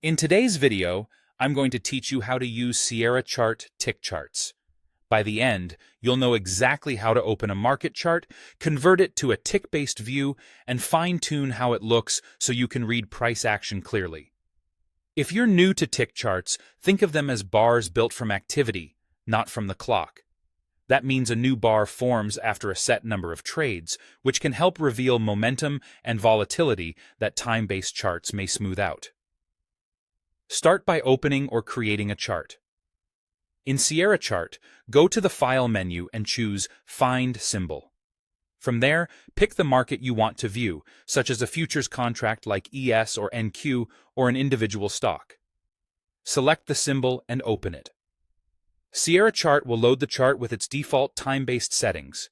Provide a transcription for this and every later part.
In today's video, I'm going to teach you how to use Sierra chart tick charts. By the end, you'll know exactly how to open a market chart, convert it to a tick-based view, and fine-tune how it looks so you can read price action clearly. If you're new to tick charts, think of them as bars built from activity, not from the clock. That means a new bar forms after a set number of trades, which can help reveal momentum and volatility that time-based charts may smooth out. Start by opening or creating a chart. In Sierra Chart, go to the File menu and choose Find Symbol. From there, pick the market you want to view, such as a futures contract like ES or NQ or an individual stock. Select the symbol and open it. Sierra Chart will load the chart with its default time-based settings.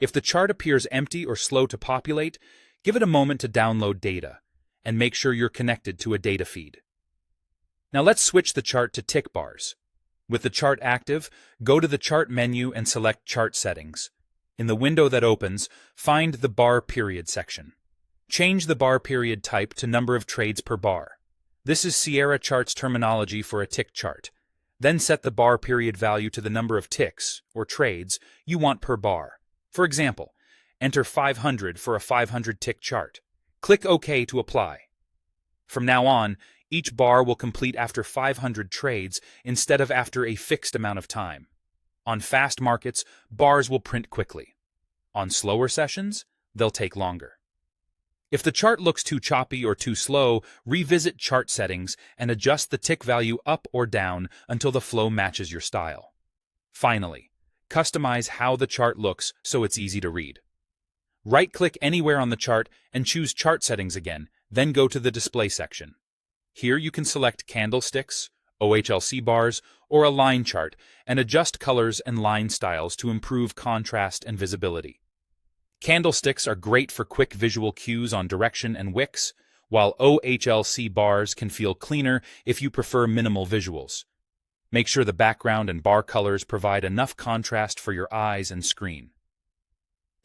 If the chart appears empty or slow to populate, give it a moment to download data, and make sure you're connected to a data feed. Now let's switch the chart to tick bars. With the chart active, go to the Chart menu and select Chart Settings. In the window that opens, find the Bar Period section. Change the bar period type to number of trades per bar. This is Sierra Chart's terminology for a tick chart. Then set the bar period value to the number of ticks, or trades, you want per bar. For example, enter 500 for a 500-tick chart. Click OK to apply. From now on, each bar will complete after 500 trades instead of after a fixed amount of time. On fast markets, bars will print quickly. On slower sessions, they'll take longer. If the chart looks too choppy or too slow, revisit chart settings and adjust the tick value up or down until the flow matches your style. Finally, customize how the chart looks so it's easy to read. Right-click anywhere on the chart and choose Chart Settings again, then go to the Display section. Here you can select candlesticks, OHLC bars, or a line chart and adjust colors and line styles to improve contrast and visibility. Candlesticks are great for quick visual cues on direction and wicks, while OHLC bars can feel cleaner if you prefer minimal visuals. Make sure the background and bar colors provide enough contrast for your eyes and screen.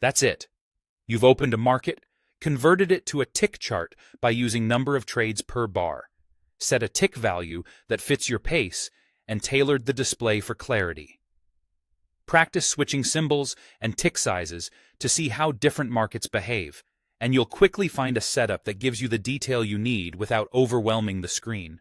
That's it. You've opened a market, converted it to a tick chart by using number of trades per bar, set a tick value that fits your pace, and tailored the display for clarity. Practice switching symbols and tick sizes to see how different markets behave, and you'll quickly find a setup that gives you the detail you need without overwhelming the screen.